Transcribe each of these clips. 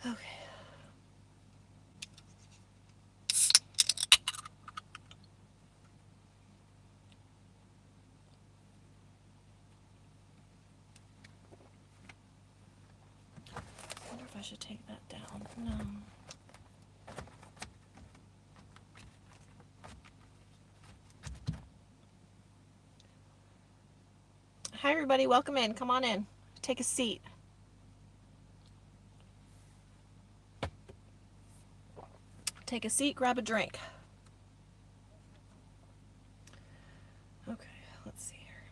Okay. I wonder if I should take that down. No. Hi, everybody. Welcome in. Come on in. Take a seat. Take a seat, grab a drink. Okay, let's see here.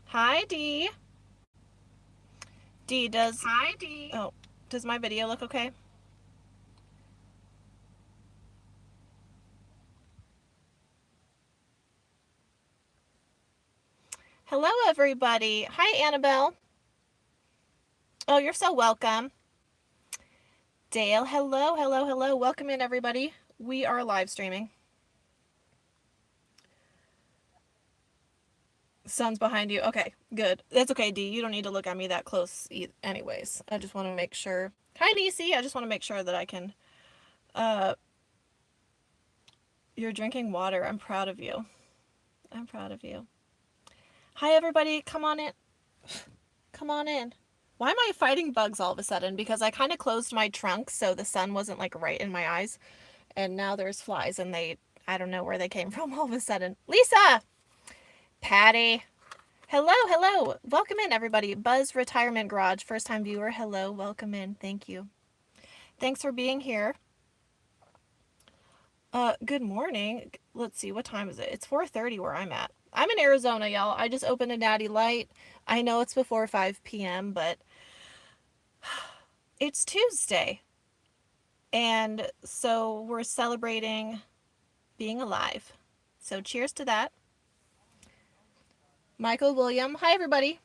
Hi, Dee. Dee, does... Hi, Dee. Oh, does my video look okay? Hello, everybody. Hi, Annabelle. Oh, you're so welcome. Dale, hello, hello, hello. Welcome in, everybody. We are live streaming. Sun's behind you. Okay, good. That's okay, Dee. You don't need to look at me that close anyways. I just want to make sure. Hi, DC. I just want to make sure that I can... Uh, you're drinking water. I'm proud of you. I'm proud of you. Hi, everybody. Come on in. Come on in. Why am I fighting bugs all of a sudden? Because I kind of closed my trunk so the sun wasn't like right in my eyes. And now there's flies and I don't know where they came from all of a sudden. Lisa! Patty. Hello, hello. Welcome in, everybody. Buzz Retirement Garage, first time viewer. Hello, welcome in. Thank you. Thanks for being here. Good morning. Let's see, what time is it? It's 4:30 where I'm at. I'm in Arizona, y'all. I just opened a Natty Light. I know it's before 5 p.m., but it's Tuesday. And so we're celebrating being alive. So cheers to that. Michael, William. Hi, everybody.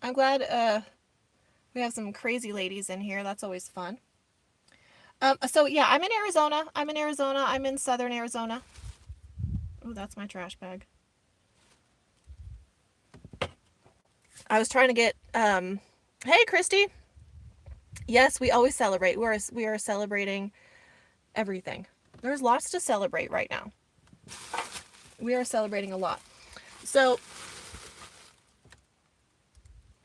I'm glad we have some crazy ladies in here. That's always fun. So yeah, I'm in Arizona. I'm in southern Arizona. Oh, that's my trash bag. I was trying to get hey, Christy. Yes, we always celebrate. We are celebrating everything. There's lots to celebrate right now. We are celebrating a lot. So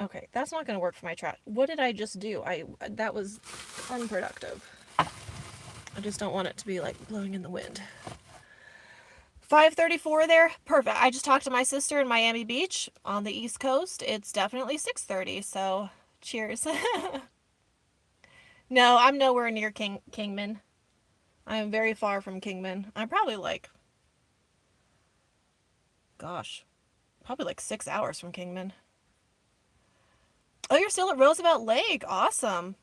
okay, that's not going to work for my trash. What did I just do? That was unproductive. I just don't want it to be like blowing in the wind. 5:34 there. Perfect. I just talked to my sister in Miami Beach on the East Coast. It's definitely 6:30, so cheers. No, I'm nowhere near Kingman. I am very far from Kingman. I'm probably like gosh, probably like 6 hours from Kingman. Oh, you're still at Roosevelt Lake. Awesome.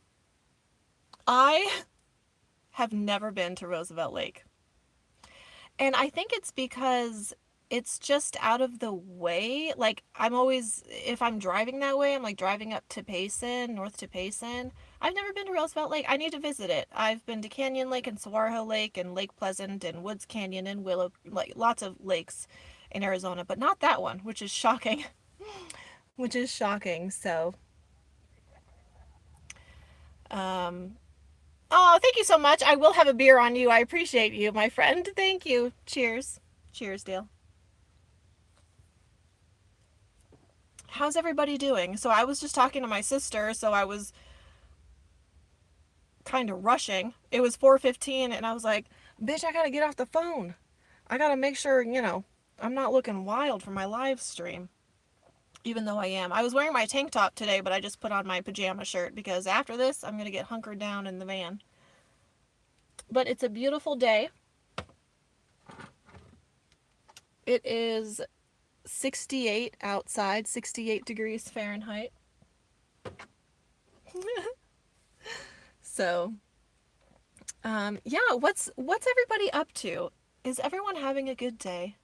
I have never been to Roosevelt Lake. And I think it's because it's just out of the way. Like, I'm always, if I'm driving that way, I'm like driving up to Payson, north to Payson. I've never been to Roosevelt Lake. I need to visit it. I've been to Canyon Lake and Saguaro Lake and Lake Pleasant and Woods Canyon and Willow, like lots of lakes in Arizona, but not that one, which is shocking. Which is shocking. So, um, oh, thank you so much. I will have a beer on you. I appreciate you, my friend. Thank you. Cheers. Cheers, Dale. How's everybody doing? So I was just talking to my sister, so I was kind of rushing. It was 4:15 and I was like, "Bitch, I got to get off the phone. I got to make sure, I'm not looking wild for my live stream." Even though I am. I was wearing my tank top today, but I just put on my pajama shirt because after this, I'm going to get hunkered down in the van. But it's a beautiful day. It is 68 outside, 68 degrees Fahrenheit. So, yeah, what's everybody up to? Is everyone having a good day?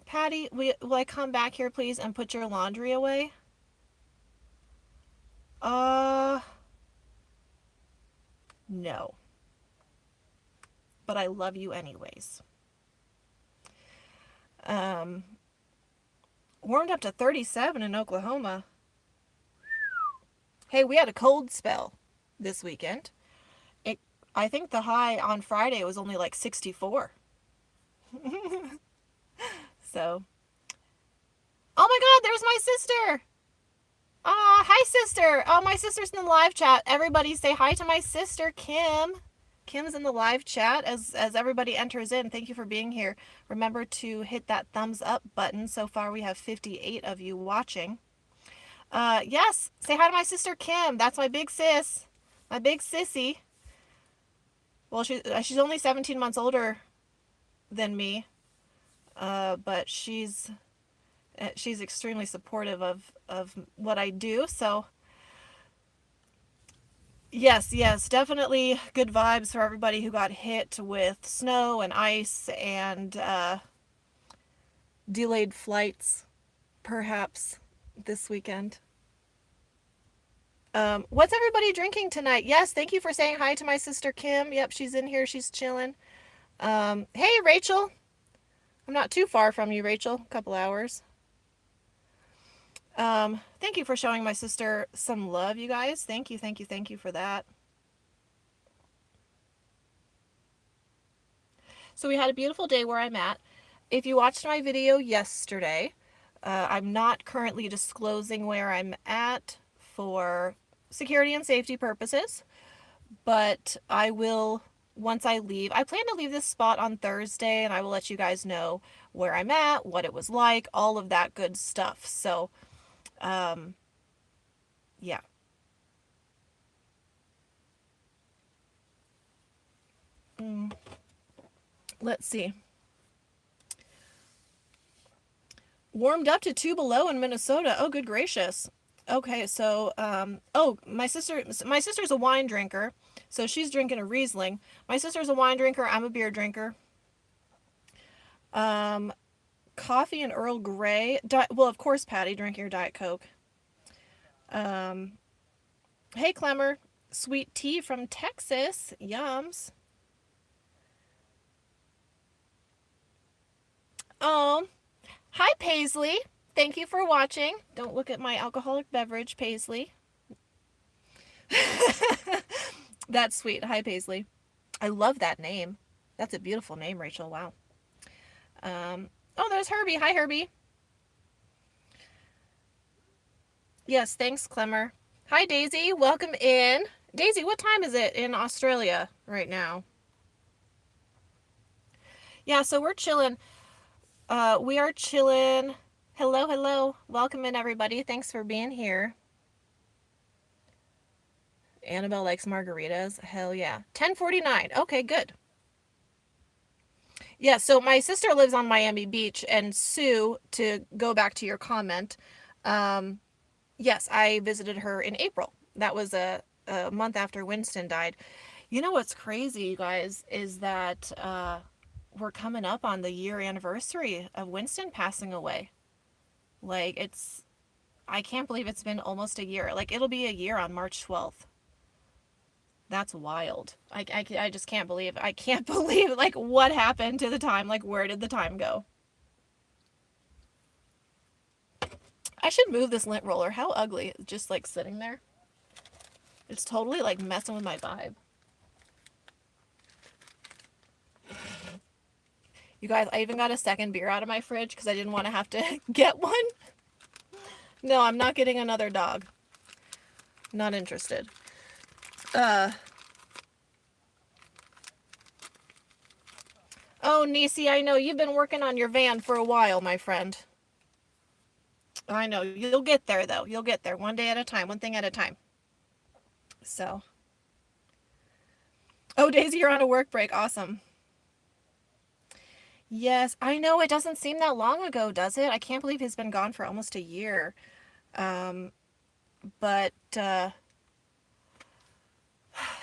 Patty, will I come back here, please, and put your laundry away? Uh, no. But I love you anyways. Warmed up to 37 in Oklahoma. Hey, we had a cold spell this weekend. I think the high on Friday was only like 64. So, oh my God, there's my sister. Hi sister. Oh, my sister's in the live chat. Everybody say hi to my sister, Kim. Kim's in the live chat as everybody enters in. Thank you for being here. Remember to hit that thumbs up button. So far we have 58 of you watching. Yes, say hi to my sister Kim. That's my big sis. My big sissy. Well, she's only 17 months older than me. But she's extremely supportive of what I do. So yes, definitely good vibes for everybody who got hit with snow and ice and delayed flights, perhaps, this weekend. What's everybody drinking tonight? Yes, thank you for saying hi to my sister Kim. Yep, she's in here. She's chilling. Hey, Rachel. I'm not too far from you, Rachel. A couple hours. Thank you for showing my sister some love, you guys. Thank you for that. So we had a beautiful day where I'm at. If you watched my video yesterday, I'm not currently disclosing where I'm at for security and safety purposes, but I will once I leave. I plan to leave this spot on Thursday, and I will let you guys know where I'm at, what it was like, all of that good stuff. So, yeah. Let's see. Warmed up to 2 below in Minnesota. Oh, good gracious. Okay, so oh, my sister's a wine drinker, so she's drinking a Riesling. My sister's a wine drinker. I'm a beer drinker. Coffee and Earl Grey. Well, of course, Patty, drink your Diet Coke. Hey, Clemmer. Sweet tea from Texas. Yums. Oh, hi, Paisley. Thank you for watching. Don't look at my alcoholic beverage, Paisley. That's sweet. Hi, Paisley. I love that name. That's a beautiful name, Rachel. Wow. Oh, there's Herbie. Hi, Herbie. Yes, thanks, Clemmer. Hi, Daisy. Welcome in. Daisy, what time is it in Australia right now? Yeah, so we're chilling. We are chilling. Hello. Welcome in, everybody. Thanks for being here. Annabelle likes margaritas. Hell yeah. 10:49. Okay, good. Yeah, so my sister lives on Miami Beach, and Sue, to go back to your comment, yes, I visited her in April. That was a month after Winston died. You know what's crazy, you guys, is that we're coming up on the year anniversary of Winston passing away. Like, I can't believe it's been almost a year. Like, it'll be a year on March 12th. That's wild. I just can't believe. I can't believe, like, what happened to the time. Like, where did the time go? I should move this lint roller. How ugly. Just, like, sitting there. It's totally, like, messing with my vibe. You guys, I even got a second beer out of my fridge because I didn't want to have to get one. No, I'm not getting another dog. Not interested. Oh, Nisi, I know you've been working on your van for a while, my friend. I know. You'll get there, though. You'll get there one day at a time, one thing at a time. So. Oh, Daisy, you're on a work break. Awesome. Yes, I know. It doesn't seem that long ago, does it? I can't believe he's been gone for almost a year. But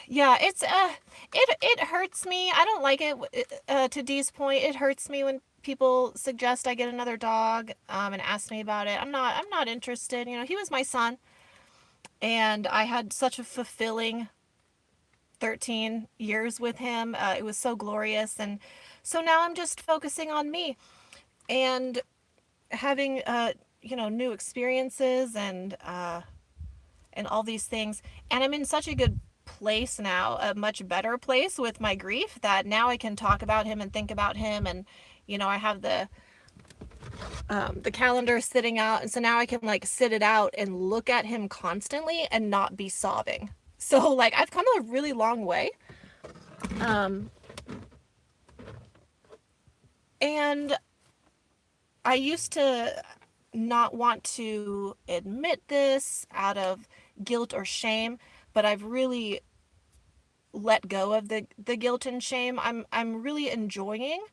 yeah, it hurts me. I don't like it. To Dee's point, it hurts me when people suggest I get another dog and ask me about it. I'm not interested. You know, he was my son, and I had such a fulfilling 13 years with him. It was so glorious, and so now I'm just focusing on me and having new experiences and all these things. And I'm in such a good place now, a much better place with my grief, that now I can talk about him and think about him. And I have the calendar sitting out, and so now I can like sit it out and look at him constantly and not be sobbing. So like I've come a really long way. Um, and I used to not want to admit this out of guilt or shame, but I've really let go of the guilt and shame. I'm really enjoying,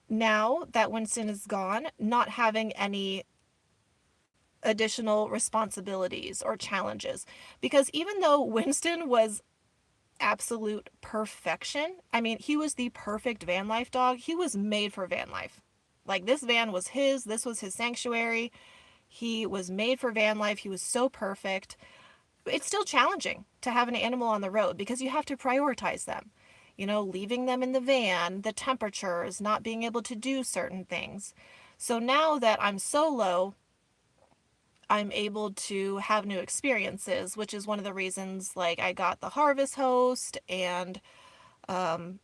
now that Winston is gone, not having any additional responsibilities or challenges. Because even though Winston was absolute perfection, I mean, he was the perfect van life dog. He was made for van life. Like, this van was his, this was his sanctuary. He was made for van life. He was so perfect. It's still challenging to have an animal on the road because you have to prioritize them. Leaving them in the van, the temperatures, not being able to do certain things. So now that I'm solo, I'm able to have new experiences, which is one of the reasons like I got the harvest host, and I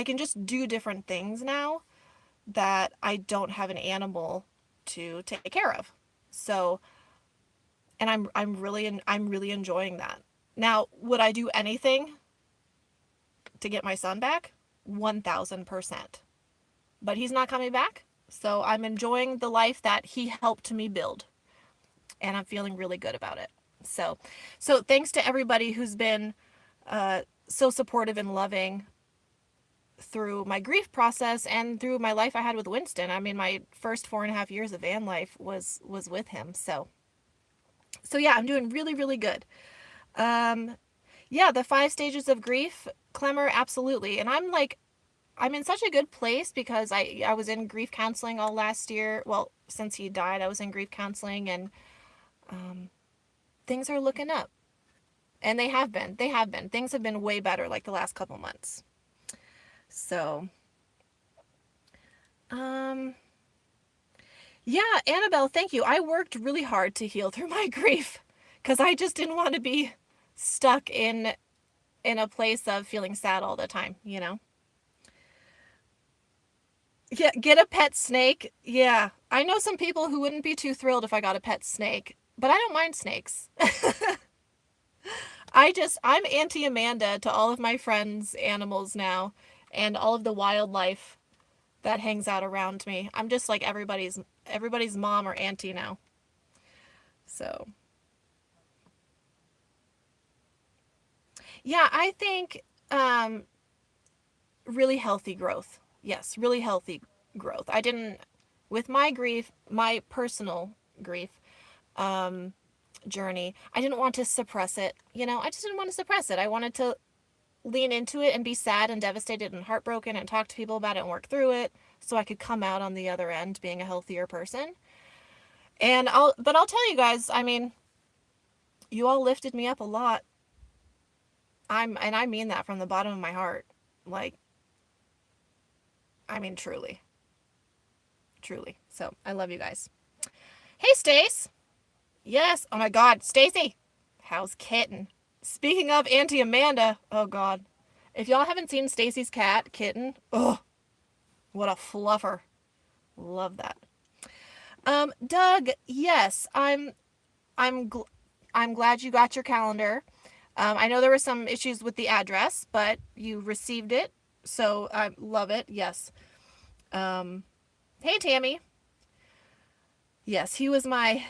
can just do different things now that I don't have an animal to take care of. So, and I'm really enjoying that. Now, would I do anything to get my son back? 1000%. But he's not coming back. So I'm enjoying the life that he helped me build, and I'm feeling really good about it. So thanks to everybody who's been so supportive and loving through my grief process and through my life I had with Winston. I mean, my first 4.5 years of van life was with him. So yeah, I'm doing really, really good. Yeah, the 5 stages of grief, Clemmer, absolutely. And I'm in such a good place because I was in grief counseling all last year. Well, since he died, I was in grief counseling, and things are looking up. And they have been. Things have been way better like the last couple months. So, yeah, Annabelle, thank you. I worked really hard to heal through my grief because I just didn't want to be stuck in a place of feeling sad all the time. Yeah, get a pet snake. Yeah, I know some people who wouldn't be too thrilled if I got a pet snake, but I don't mind snakes. I'm Auntie Amanda to all of my friends' animals now, and all of the wildlife that hangs out around me. I'm just like everybody's mom or auntie now. So, yeah, I think really healthy growth. Yes, really healthy growth. I didn't, with my grief, my personal grief journey, I didn't want to suppress it. I just didn't want to suppress it. I wanted to lean into it and be sad and devastated and heartbroken and talk to people about it and work through it so I could come out on the other end being a healthier person. And I'll tell you guys, I mean, you all lifted me up a lot. And I mean that from the bottom of my heart. Like, I mean, truly. Truly. So, I love you guys. Hey, Stace. Yes. Oh my God, Stacy. How's Kitten? Speaking of Auntie Amanda, oh God. If y'all haven't seen Stacy's cat, Kitten, oh, what a fluffer. Love that. Doug, yes, I'm glad you got your calendar. I know there were some issues with the address, but you received it, so I love it. Yes. Hey Tammy. Yes, he was my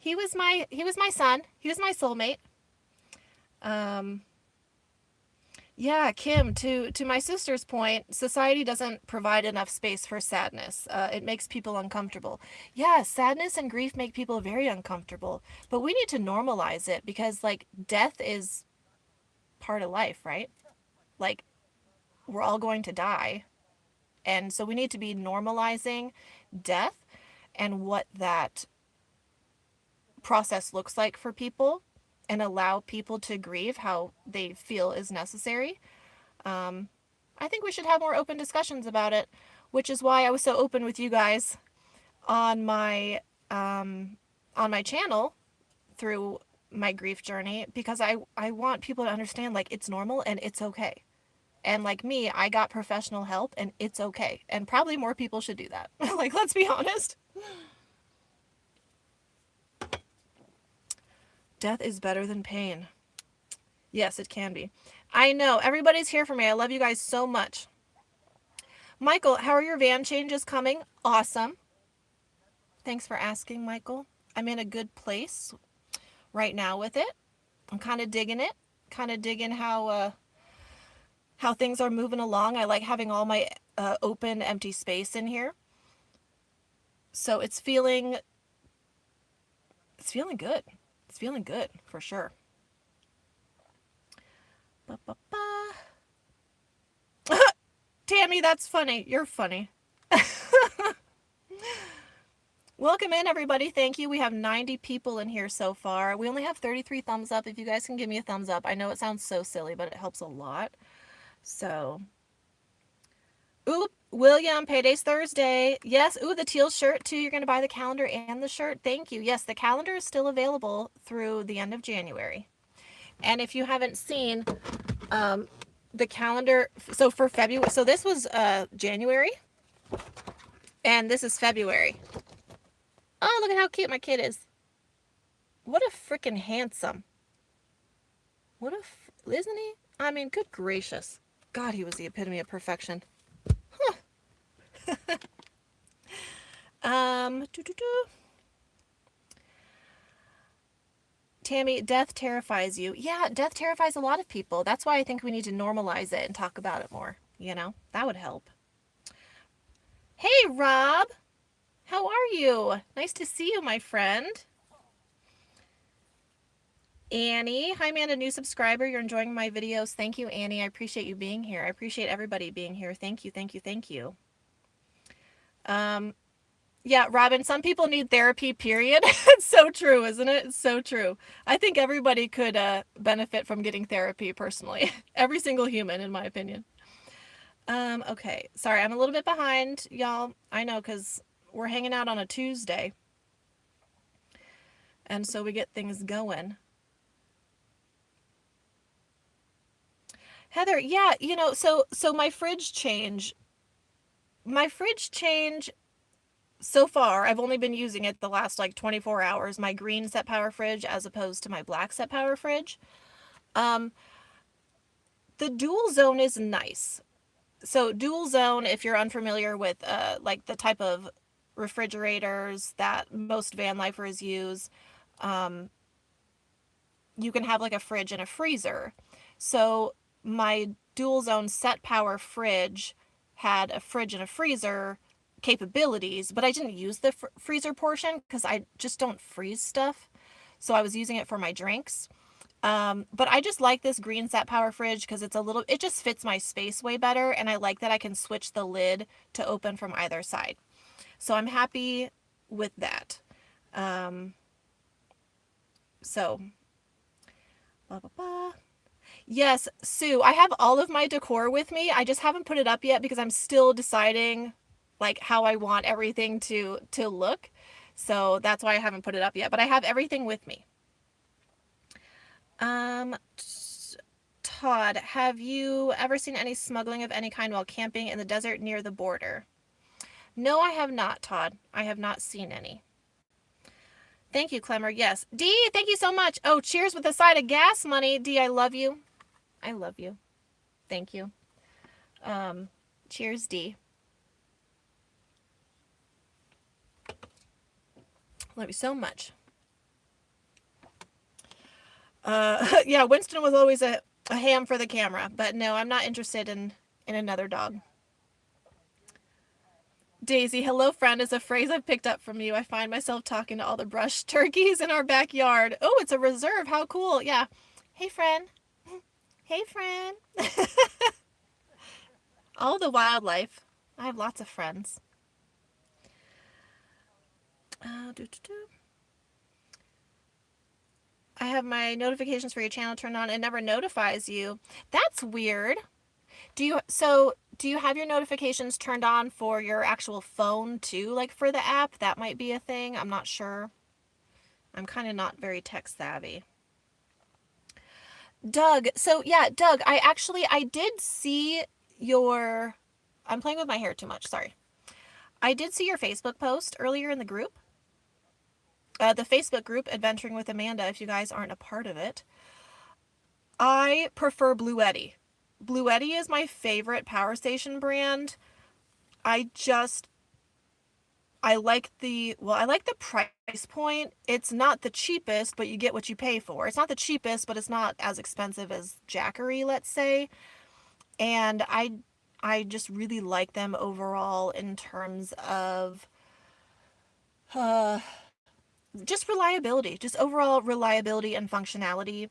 son. He was my soulmate. Yeah, Kim, to my sister's point, society doesn't provide enough space for sadness. It makes people uncomfortable. Yeah, sadness and grief make people very uncomfortable, but we need to normalize it because, like, death is part of life, right? Like, we're all going to die. And so we need to be normalizing death and what that process looks like for people, and allow people to grieve how they feel is necessary. I think we should have more open discussions about it, which is why I was so open with you guys on my channel through my grief journey, because I want people to understand, like, it's normal and it's okay. And like me, I got professional help and it's okay. And probably more people should do that. Like, let's be honest. Death is better than pain. Yes, it can be. I know. Everybody's here for me. I love you guys so much. Michael, how are your van changes coming? Awesome. Thanks for asking, Michael. I'm in a good place right now with it. I'm kind of digging it. Kind of digging how things are moving along. I like having all my open, empty space in here. So it's feeling good. It's feeling good for sure. Tammy, that's funny. You're funny. Welcome in, everybody. Thank you. We have 90 people in here so far. We only have 33 thumbs up. If you guys can give me a thumbs up. I know it sounds so silly, but it helps a lot. So, ooh, William, payday's Thursday. Yes, ooh, the teal shirt too. You're going to buy the calendar and the shirt. Thank you. Yes, the calendar is still available through the end of January. And if you haven't seen the calendar, so for February, so this was January, and this is February. Oh, look at how cute my kid is. What a freaking handsome. Isn't he? I mean, good gracious. God, he was the epitome of perfection. Huh. Tammy, death terrifies you. Yeah, death terrifies a lot of people. That's why I think we need to normalize it and talk about it more. You know, that would help. Hey, Rob. How are you? Nice to see you, my friend. Annie. Hi, Amanda, new subscriber. You're enjoying my videos. Thank you, Annie. I appreciate you being here. I appreciate everybody being here. Thank you, thank you, thank you. Yeah, Robin, some people need therapy, period. It's so true, isn't it? It's so true. I think everybody could benefit from getting therapy, personally. Every single human, in my opinion. Okay. Sorry, I'm a little bit behind, y'all. I know, because we're hanging out on a Tuesday. And so we get things going. Heather, yeah, you know, so my fridge change so far, I've only been using it the last like 24 hours, my green set power fridge as opposed to my black set power fridge. The dual zone is nice. So dual zone, if you're unfamiliar with like the type of refrigerators that most van lifers use, you can have like a fridge and a freezer. So my dual zone set power fridge had a fridge and a freezer capabilities, but I didn't use the freezer portion because I just don't freeze stuff. So I was using it for my drinks. But I just like this green set power fridge because it just fits my space way better. And I like that I can switch the lid to open from either side. So I'm happy with that. So, blah, blah, blah. Yes, Sue, I have all of my decor with me. I just haven't put it up yet because I'm still deciding like how I want everything to look. So that's why I haven't put it up yet, but I have everything with me. Todd, have you ever seen any smuggling of any kind while camping in the desert near the border? No, I have not, Todd. I have not seen any. Thank you, Clemmer. Yes. Dee, thank you so much. Oh, cheers with a side of gas money. Dee, I love you. I love you. Thank you. Cheers, Dee. Love you so much. Yeah, Winston was always a ham for the camera, but no, I'm not interested in another dog. Daisy, hello friend, is a phrase I've picked up from you. I find myself talking to all the brush turkeys in our backyard. Oh, it's a reserve. How cool. Yeah. Hey, friend. Hey, friend. All the wildlife. I have lots of friends. I have my notifications for your channel turned on. It never notifies you. That's weird. do you have your notifications turned on for your actual phone too, like for the app? That might be a thing. I'm not sure. I'm kind of not very tech savvy. Doug, so yeah, Doug, I did see your I'm playing with my hair too much, sorry. I did see your Facebook post earlier in the group. The Facebook group Adventuring with Amanda, if you guys aren't a part of it. I prefer Bluetti. Bluetti is my favorite power station brand. I just I like the price point. It's not the cheapest, but you get what you pay for. It's not the cheapest, but it's not as expensive as Jackery, let's say. And I just really like them overall in terms of uh, just reliability, just overall reliability and functionality.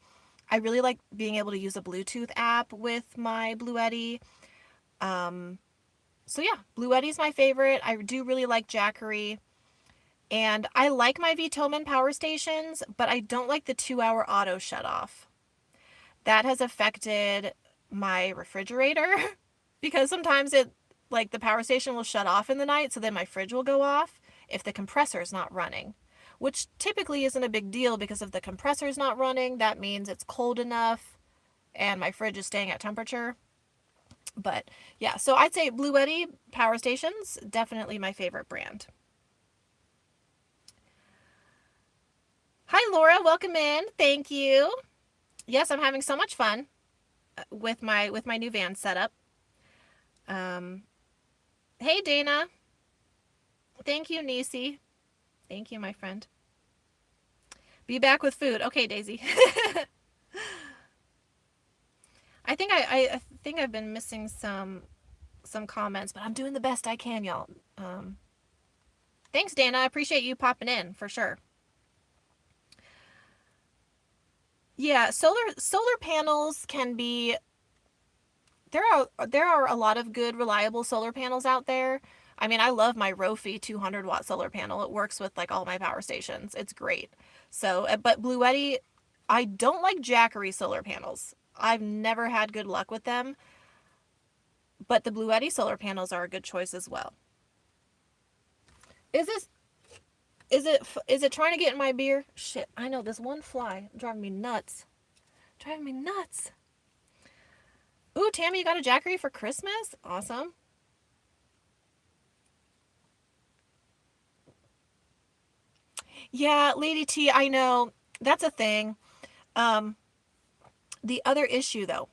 I really like being able to use a Bluetooth app with my Bluetti. Um, so yeah, Bluetti's my favorite. I do really like Jackery. And I like my Vitomin power stations, but I don't like the 2-hour auto shut off. That has affected my refrigerator because sometimes like the power station will shut off in the night, so then my fridge will go off if the compressor is not running, which typically isn't a big deal because if the compressor is not running, that means it's cold enough and my fridge is staying at temperature. But yeah, so I'd say Bluetti power stations, definitely my favorite brand. Hi Laura, welcome in. Thank you. Yes, I'm having so much fun with my new van setup. Um, hey Dana. Thank you, Nisi. Thank you, my friend. Be back with food. Okay, Daisy. I think I've been missing some comments, but I'm doing the best I can, y'all. Thanks, Dana. I appreciate you popping in for sure. Yeah, solar panels can be there are a lot of good reliable solar panels out there. I mean, I love my Rofi 200-watt solar panel. It works with like all my power stations. It's great. So, but Bluetti, I don't like Jackery solar panels. I've never had good luck with them, but the Bluetti solar panels are a good choice as well. Is this is it trying to get in my beer? Shit, I know this one fly driving me nuts. Driving me nuts. Ooh, Tammy, you got a Jackery for Christmas? Awesome. Yeah, Lady T, I know. That's a thing. Um, the other issue though,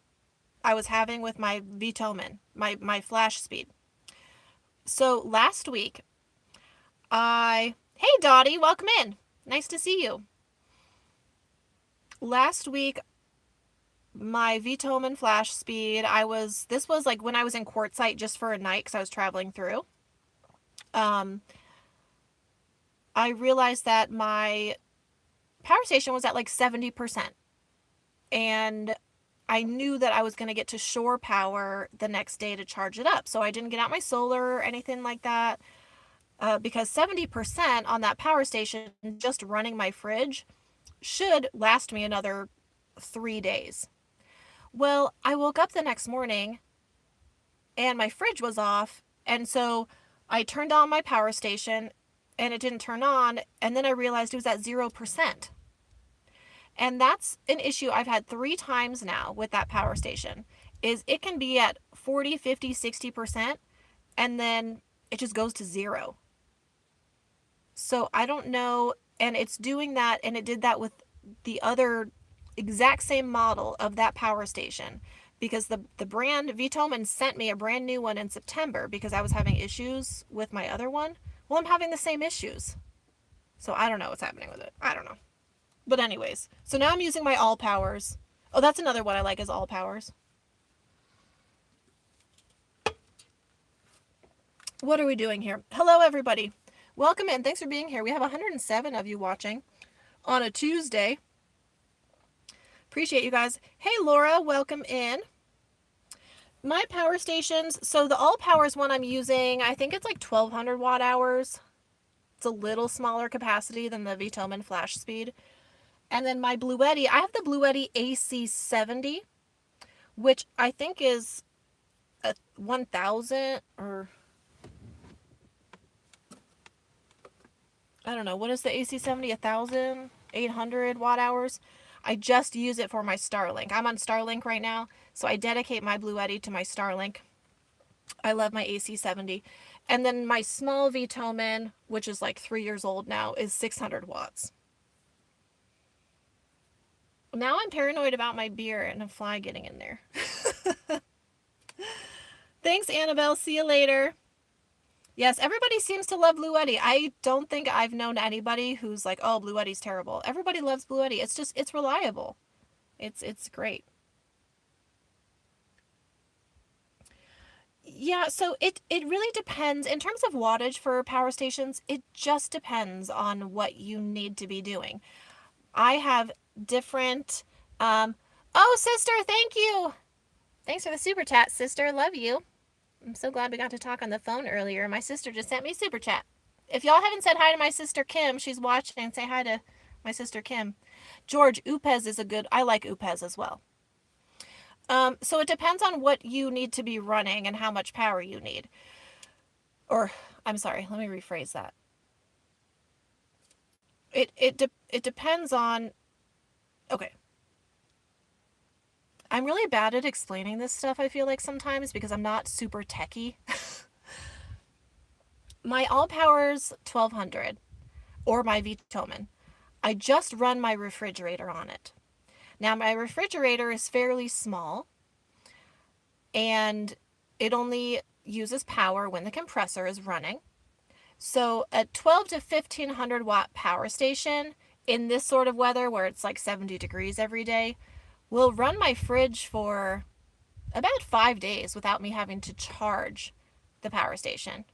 I was having with my Vitomin, my flash speed. So last week, hey Dottie, welcome in. Nice to see you. Last week, my Vitomin flash speed, this was like when I was in Quartzsite just for a night because I was traveling through. Um, I realized that my power station was at like 70%. And I knew that I was going to get to shore power the next day to charge it up. So I didn't get out my solar or anything like that because 70% on that power station, just running my fridge, should last me another 3 days. Well, I woke up the next morning and my fridge was off. And so I turned on my power station and it didn't turn on. And then I realized it was at 0%. And that's an issue I've had 3 times now with that power station is it can be at 40, 50, 60% and then it just goes to 0. So I don't know, and it's doing that, and it did that with the other exact same model of that power station because the brand Vitomin sent me a brand new one in September because I was having issues with my other one. Well, I'm having the same issues. So I don't know what's happening with it. I don't know. But anyways, so now I'm using my all powers. Oh, that's another one I like is all powers. What are we doing here? Hello, everybody. Welcome in. Thanks for being here. We have 107 of you watching on a Tuesday. Appreciate you guys. Hey, Laura, welcome in. My power stations, so the all powers one I'm using, I think it's like 1200 watt hours. It's a little smaller capacity than the Vitomin flash speed. And then my Bluetti, I have the Bluetti AC70, which I think is a 1000 or I don't know, what is the AC70? 1800 watt hours. I just use it for my Starlink. I'm on Starlink right now, so I dedicate my Bluetti to my Starlink. I love my AC70. And then my small Vitomin, which is like 3 years old now, is 600 watts. Now I'm paranoid about my beer and a fly getting in there. Thanks, Annabelle. See you later. Yes, everybody seems to love Bluetti. I don't think I've known anybody who's like, oh, Bluetti's terrible. Everybody loves Bluetti. It's just, it's reliable. It's great. Yeah, so it really depends. In terms of wattage for power stations, it just depends on what you need to be doing. I have different, oh, sister, thank you. Thanks for the super chat, sister. Love you. I'm so glad we got to talk on the phone earlier. My sister just sent me a super chat. If y'all haven't said hi to my sister Kim, she's watching. Say hi to my sister Kim. George, Upez is a good, I like Upez as well. So it depends on what you need to be running and how much power you need. Or, I'm sorry, let me rephrase that. It depends on, okay. I'm really bad at explaining this stuff, I feel like sometimes, because I'm not super techy. My All Powers 1200 or my Vitomin, I just run my refrigerator on it. Now my refrigerator is fairly small and it only uses power when the compressor is running. So a 12 to 1500 watt power station in this sort of weather where it's like 70 degrees every day will run my fridge for about 5 days without me having to charge the power station.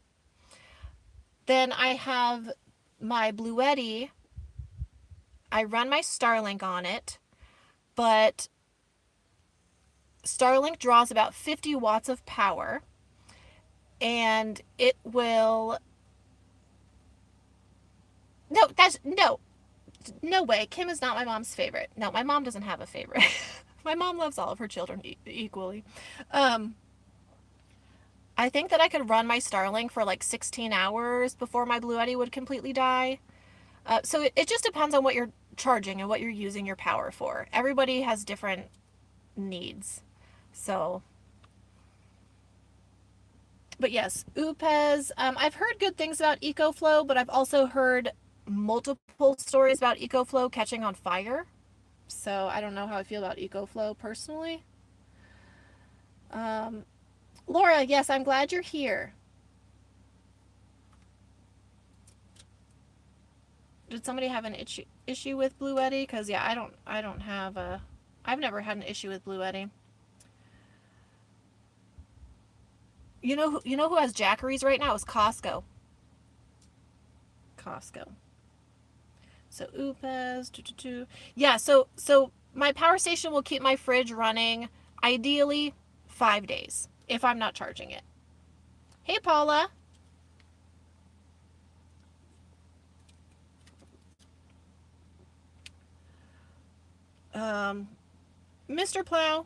Then I have my Bluetti. I run my Starlink on it, but Starlink draws about 50 watts of power, and it will... No way. Kim is not my mom's favorite. No, my mom doesn't have a favorite. My mom loves all of her children equally. I think that I could run my Starlink for like 16 hours before my Bluetti would completely die. So it just depends on what you're charging and what you're using your power for. Everybody has different needs. So, but yes, Upez. I've heard good things about EcoFlow, but I've also heard multiple stories about EcoFlow catching on fire. So I don't know how I feel about EcoFlow personally. Laura, yes, I'm glad you're here. Did somebody have an issue with Bluetti? Because yeah, I don't have a... I've never had an issue with Bluetti. You know who has Jackeries right now is Costco. Costco. So Upez. Yeah, so my power station will keep my fridge running ideally 5 days if I'm not charging it. Hey Paula. Mr. Plow,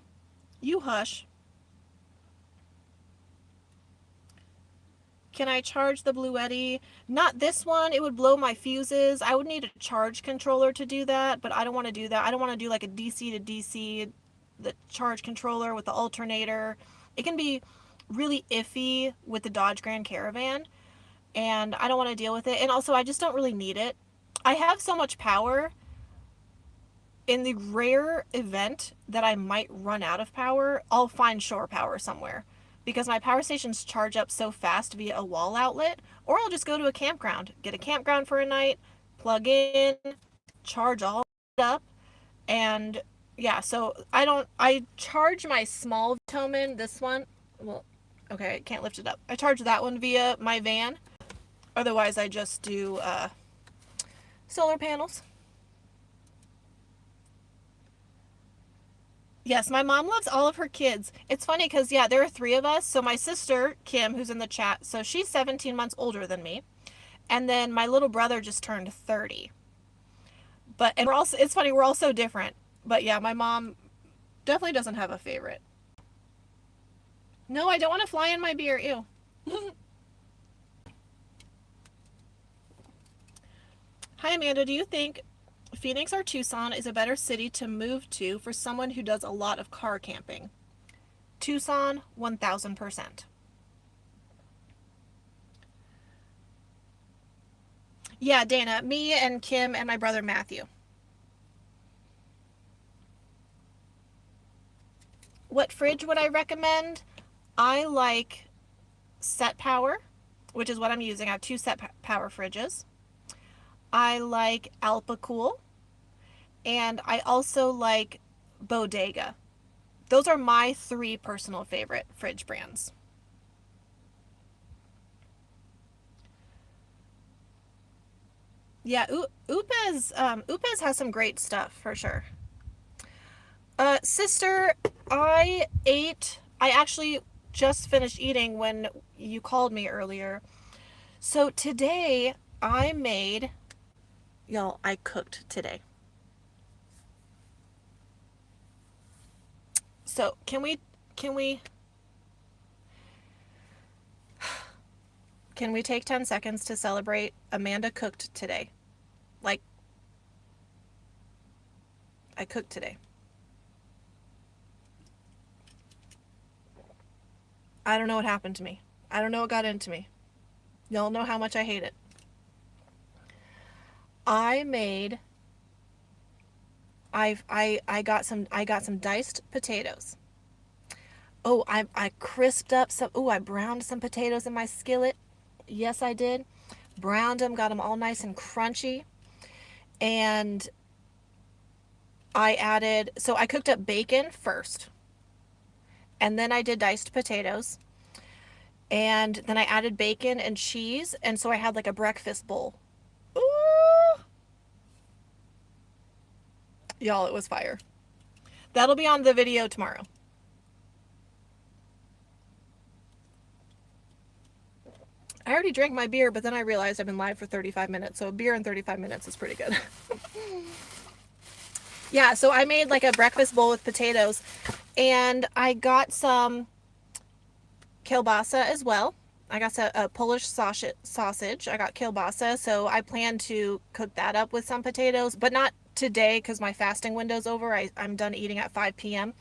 you hush. Can I charge the Bluetti? Not this one. It would blow my fuses. I would need a charge controller to do that, but I don't want to do that. I don't want to do like a DC to DC, the charge controller with the alternator. It can be really iffy with the Dodge Grand Caravan, and I don't want to deal with it. And also, I just don't really need it. I have so much power. In the rare event that I might run out of power, I'll find shore power somewhere, because my power stations charge up so fast via a wall outlet, or I'll just go to a campground, get a campground for a night, plug in, charge all up, and yeah, so I charge my small Vitomin, this one, well, okay, I can't lift it up. I charge that one via my van. Otherwise, I just do solar panels. Yes, my mom loves all of her kids. It's funny because, yeah, there are 3 of us. So my sister, Kim, who's in the chat, so she's 17 months older than me. And then my little brother just turned 30. And we're also, it's funny, we're all so different. But yeah, my mom definitely doesn't have a favorite. No, I don't want to fly in my beer. Ew. Hi, Amanda. Do you think Phoenix or Tucson is a better city to move to for someone who does a lot of car camping? Tucson, 1000%. Yeah, Dana, me and Kim and my brother Matthew. What fridge would I recommend? I like Set Power, which is what I'm using. I have two Set Power fridges. I like Alpacool, and I also like Bodega. Those are my three personal favorite fridge brands. Yeah, Upez has some great stuff for sure. Sister, I actually just finished eating when you called me earlier. So today I made, y'all, I cooked today. So can we, can we take 10 seconds to celebrate Amanda cooked today? Like, I cooked today. I don't know what happened to me. I don't know what got into me. Y'all know how much I hate it. I made I got some diced potatoes. Oh, I crisped up some. Oh, I browned some potatoes in my skillet. Yes, I did. Browned them, got them all nice and crunchy. And so I cooked up bacon first. And then I did diced potatoes. And then I added bacon and cheese. And so I had like a breakfast bowl. Ooh! Y'all, it was fire. That'll be on the video tomorrow. I already drank my beer, but then I realized I've been live for 35 minutes. So a beer in 35 minutes is pretty good. Yeah, so I made like a breakfast bowl with potatoes. And I got some kielbasa as well. I got a Polish sausage. I got kielbasa, so I plan to cook that up with some potatoes, but not today because my fasting window's over. I'm done eating at 5 p.m.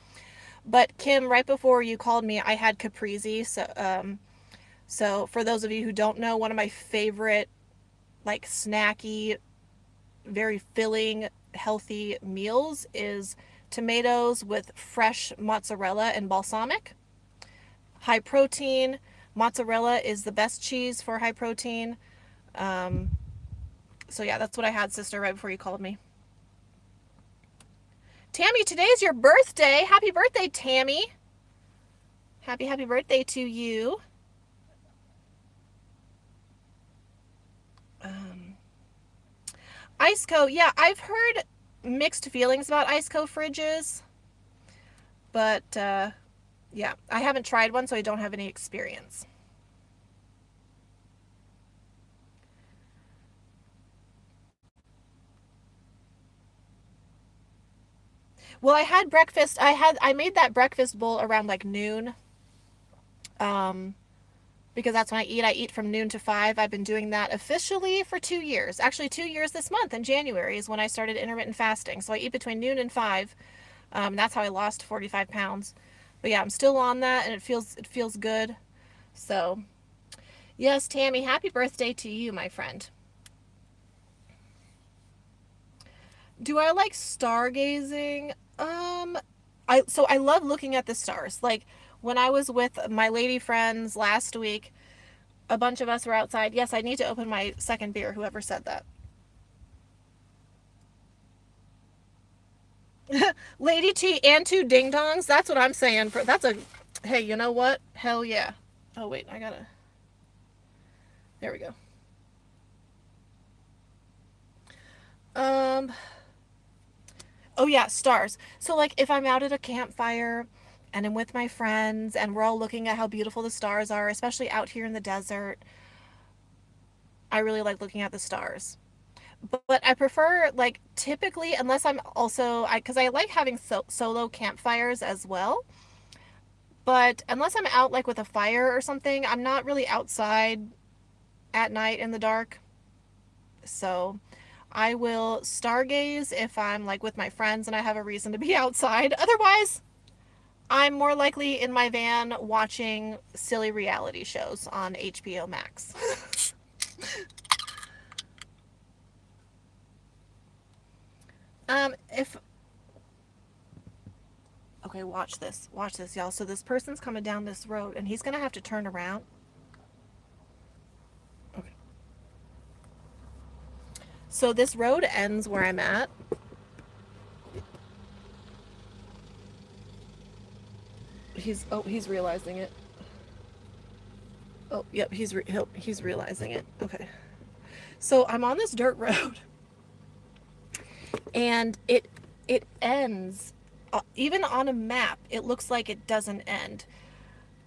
But Kim, right before you called me, I had caprese. So for those of you who don't know, one of my favorite, like snacky, very filling, healthy meals is tomatoes with fresh mozzarella and balsamic. High protein. Mozzarella is the best cheese for high protein. Um, so yeah, that's what I had, sister, right before you called me. Tammy, today's your birthday. Happy birthday, Tammy. Happy birthday to you. Um, Iceco, yeah, I've heard mixed feelings about Iceco fridges, but yeah, I haven't tried one, so I don't have any experience. Well, I had breakfast. I made that breakfast bowl around like noon. Um, because that's when I eat. I eat from noon to 5. I've been doing that officially for 2 years. Actually, 2 years this month in January is when I started intermittent fasting. So I eat between noon and 5. That's how I lost 45 pounds. But yeah, I'm still on that, and it feels good. So yes, Tammy, happy birthday to you, my friend. Do I like stargazing? I love looking at the stars. Like when I was with my lady friends last week, a bunch of us were outside. Yes, I need to open my second beer, whoever said that. Lady T and two ding dongs. That's what I'm saying. That's a hey, you know what? Hell yeah. Oh wait, I gotta. There we go. Um. Oh yeah, stars. So like if I'm out at a campfire and I'm with my friends and we're all looking at how beautiful the stars are, especially out here in the desert, I really like looking at the stars. But I prefer like typically unless I'm also I because I like having solo campfires as well. But unless I'm out like with a fire or something, I'm not really outside at night in the dark. So I will stargaze if I'm like with my friends and I have a reason to be outside. Otherwise, I'm more likely in my van watching silly reality shows on HBO Max. If Okay, watch this. Watch this, y'all. So this person's coming down this road and he's going to have to turn around. Okay. So this road ends where I'm at. He's realizing it. Oh, yep, he's realizing it. Okay. So I'm on this dirt road and it ends even on a map. It looks like it doesn't end.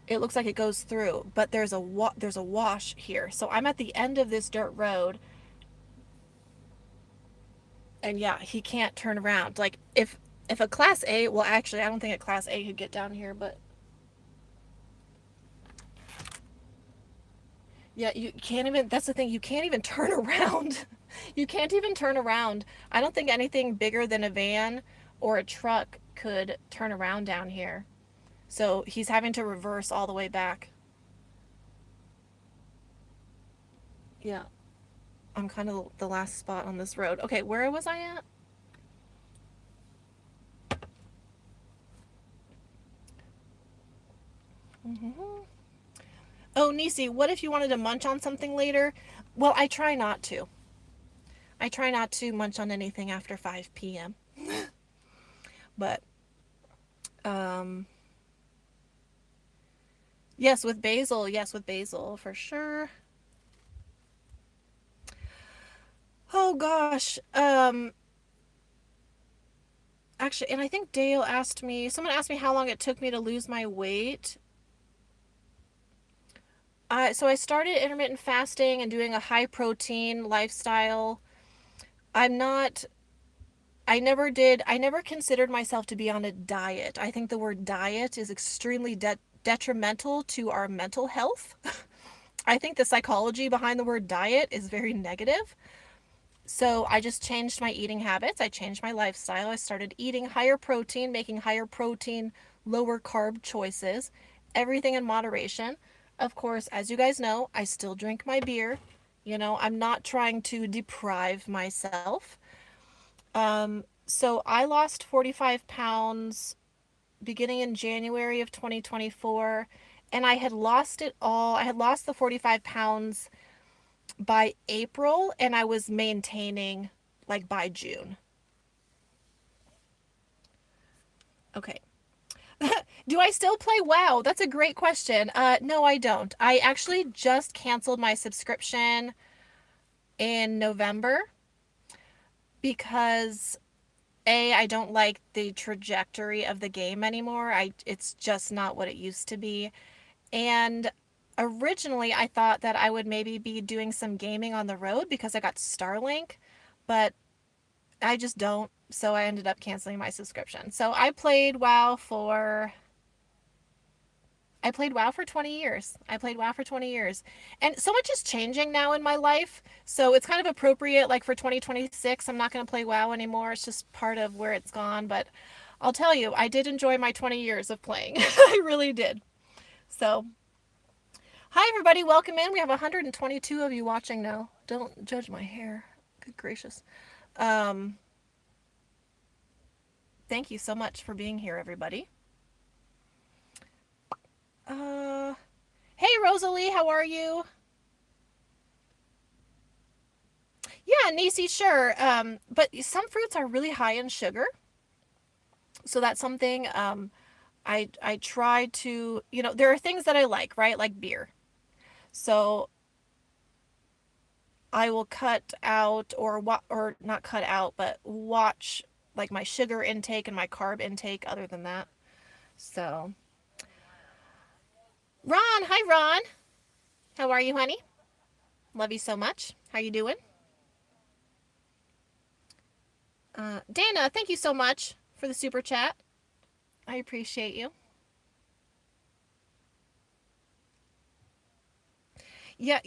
It looks like it goes through, but there's a wash here. So I'm at the end of this dirt road, and yeah, he can't turn around. Like if a class A, well actually I don't think a class A could get down here, but yeah, you can't even, that's the thing, you can't even turn around. You can't even turn around. I don't think anything bigger than a van or a truck could turn around down here. So he's having to reverse all the way back. Yeah, I'm kind of the last spot on this road. Okay, where was I at? Mm-hmm. Oh, Nisi, what if you wanted to munch on something later? Well, I try not to. I try not to munch on anything after 5 p.m. But, um, yes, with basil. Yes, with basil, for sure. Oh, gosh. Actually, and I think Dale asked me, someone asked me how long it took me to lose my weight. So I started intermittent fasting and doing a high protein lifestyle. I'm not I never considered myself to be on a diet. I think the word diet is extremely detrimental to our mental health. I think the psychology behind the word diet is very negative. So I just changed my eating habits. I changed my lifestyle. I started eating higher protein, making higher protein, lower carb choices, everything in moderation. Of course, as you guys know, I still drink my beer. You know, I'm not trying to deprive myself. So I lost 45 pounds beginning in January of 2024, and I had lost it all. I had lost the 45 pounds by April, and I was maintaining like by June. Okay. Do I still play WoW? That's a great question. No, I don't. I actually just canceled my subscription in November because I don't like the trajectory of the game anymore. It's just not what it used to be. And originally I thought that I would maybe be doing some gaming on the road because I got Starlink, but I just don't. So I ended up canceling my subscription. So I played WoW for 20 years. I played WoW for 20 years. And so much is changing now in my life. So it's kind of appropriate, like for 2026, I'm not going to play WoW anymore. It's just part of where it's gone. But I'll tell you, I did enjoy my 20 years of playing. I really did. So, hi, everybody. Welcome in. We have 122 of you watching now. Don't judge my hair. Good gracious. Um, Thank you so much for being here, everybody. Uh, hey, Rosalie, how are you? Yeah, Nisi, sure. But some fruits are really high in sugar, so that's something I try to, there are things that I like, right? Like beer. So I will cut out or not cut out, but watch like my sugar intake and my carb intake other than that. So, Ron, hi Ron. How are you, honey? Love you so much. How you doing? Dana, thank you so much for the super chat. I appreciate you. Yeah,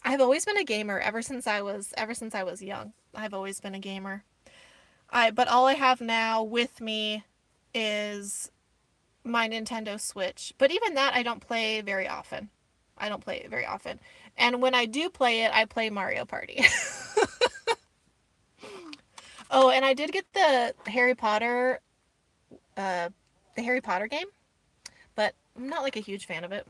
I've always been a gamer ever since I was young. I've always been a gamer. But all I have now with me is my Nintendo Switch. But even that I don't play very often. I don't play it very often. And when I do play it, I play Mario Party. Oh, and I did get uh the Harry Potter game, but I'm not like a huge fan of it.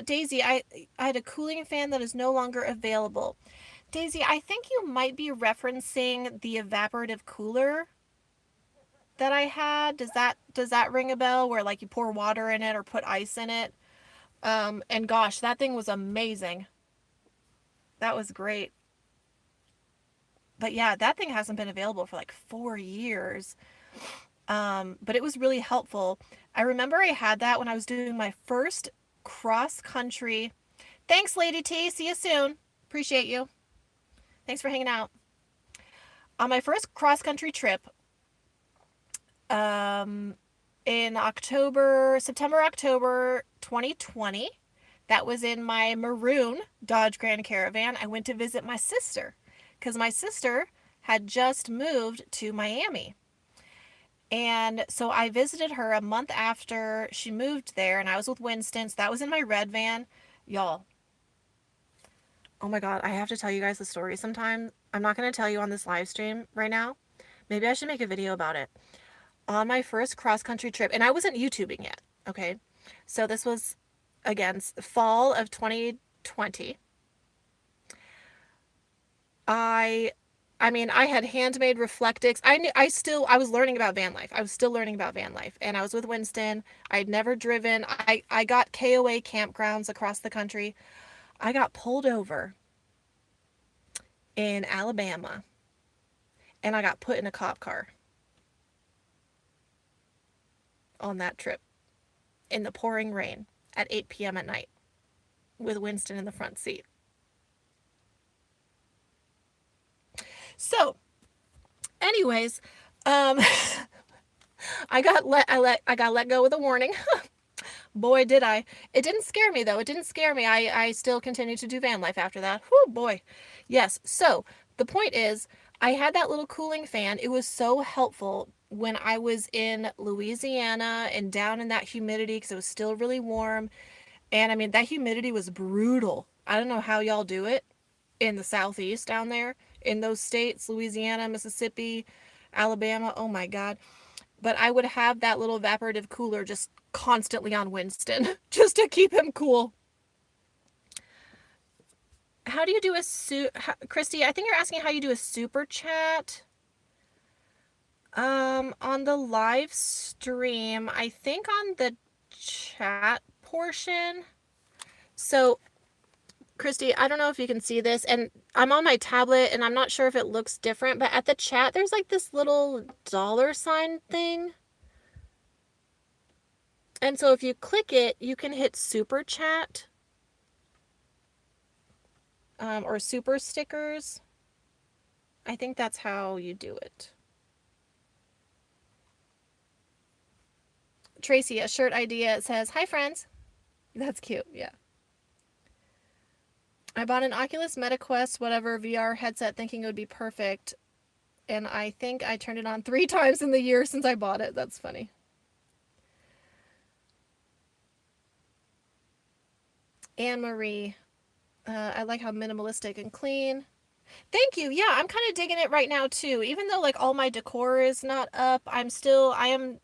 Daisy, I had a cooling fan that is no longer available. Daisy, I think you might be referencing the evaporative cooler that I had. Does that ring a bell? Where like you pour water in it or put ice in it? And gosh, that thing was amazing. That was great. But yeah, that thing hasn't been available for like 4 years. But it was really helpful. I remember I had that when I was doing my first cross country. Thanks, Lady T. See you soon. Appreciate you. Thanks for hanging out. On my first cross country trip, um, in September, October 2020, that was in my maroon Dodge Grand Caravan. I went to visit my sister because my sister had just moved to Miami. And so I visited her a month after she moved there, and I was with Winston. So that was in my red van. Y'all, oh my God, I have to tell you guys the story sometime. I'm not going to tell you on this live stream right now. Maybe I should make a video about it. On my first cross country trip, and I wasn't YouTubing yet, okay? So this was, again, fall of 2020. I I mean, I had handmade reflectix. I was learning about van life. I was still learning about van life, and I was with Winston. I'd never driven. I got KOA campgrounds across the country. I got pulled over in Alabama, and I got put in a cop car on that trip in the pouring rain at 8 p.m. at night with Winston in the front seat. So, anyways, um I got let go with a warning. Boy, did I. It didn't scare me though. It didn't scare me. I still continued to do van life after that. Whoo, boy. Yes. So, the point is, I had that little cooling fan. It was so helpful when I was in Louisiana and down in that humidity because it was still really warm. And I mean, that humidity was brutal. I don't know how y'all do it in the southeast down there in those states, Louisiana, Mississippi, Alabama. Oh my God. But I would have that little evaporative cooler just constantly on Winston just to keep him cool. How do you do Christy, I think you're asking how you do a super chat. On the live stream, I think on the chat portion. So Christy, I don't know if you can see this, and I'm on my tablet, and I'm not sure if it looks different, but at the chat, there's like this little dollar sign thing. And so if you click it, you can hit super chat or super stickers. I think that's how you do it. Tracy, a shirt idea. It says, "Hi, friends." That's cute. Yeah. I bought an Oculus MetaQuest, whatever VR headset, thinking it would be perfect. And I think I turned it on 3 times in the year since I bought it. That's funny. Anne Marie, I like how minimalistic and clean. Thank you. Yeah, I'm kind of digging it right now too. Even though like all my decor is not up, I am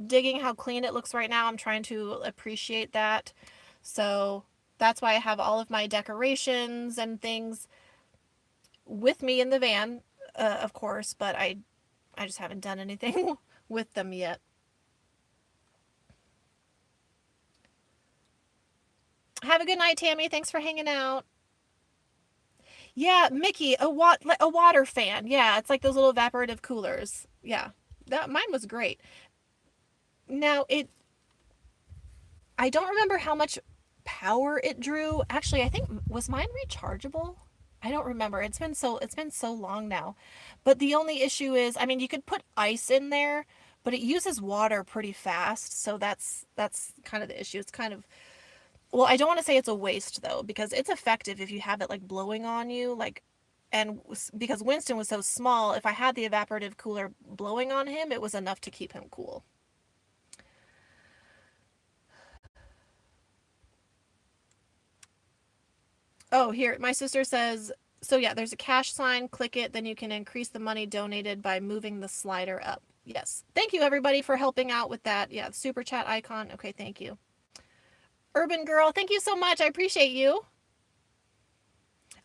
digging how clean it looks right now. I'm trying to appreciate that. So that's why I have all of my decorations and things with me in the van, of course, but I just haven't done anything with them yet. Have a good night, Tammy. Thanks for hanging out. Yeah, Mickey, a water fan. Yeah, it's like those little evaporative coolers. Yeah, that mine was great. Now I don't remember how much power it drew. Actually, I think was mine rechargeable? I don't remember. It's been so long now. But the only issue is, I mean, you could put ice in there, but it uses water pretty fast, so that's kind of the issue. It's kind of, well, I don't want to say it's a waste though, because it's effective if you have it like blowing on you, like, and because Winston was so small, if I had the evaporative cooler blowing on him, it was enough to keep him cool. Oh, here, my sister says, so yeah, there's a cash sign, click it, then you can increase the money donated by moving the slider up. Yes. Thank you everybody for helping out with that. Yeah, super chat icon. Okay, thank you. Urban Girl, thank you so much. I appreciate you.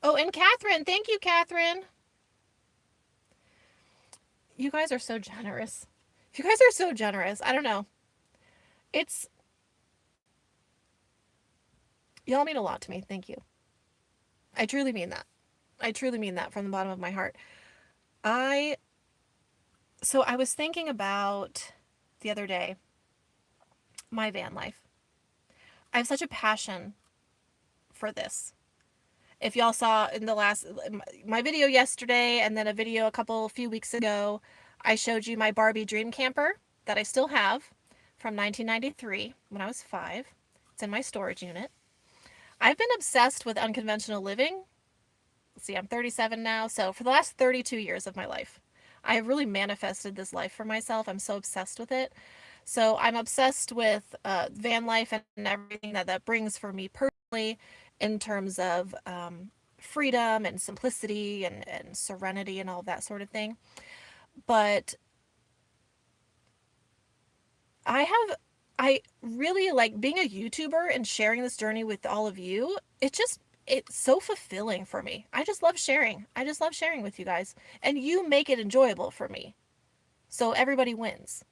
Oh, and Catherine, thank you, Catherine. You guys are so generous. You guys are so generous. I don't know. It's, y'all mean a lot to me. Thank you. I truly mean that. I truly mean that from the bottom of my heart. I so I was thinking about the other day my van life. I have such a passion for this. If y'all saw in the last my video yesterday and then a video a few weeks ago, I showed you my Barbie dream camper that I still have from 1993 when I was 5. It's in my storage unit. I've been obsessed with unconventional living. Let's see, I'm 37 now, so for the last 32 years of my life, I have really manifested this life for myself. I'm so obsessed with it. So I'm obsessed with van life and everything that brings for me personally in terms of freedom and simplicity and serenity and all that sort of thing. But I really like being a YouTuber and sharing this journey with all of you. It's so fulfilling for me. I just love sharing. I just love sharing with you guys. And you make it enjoyable for me. So everybody wins.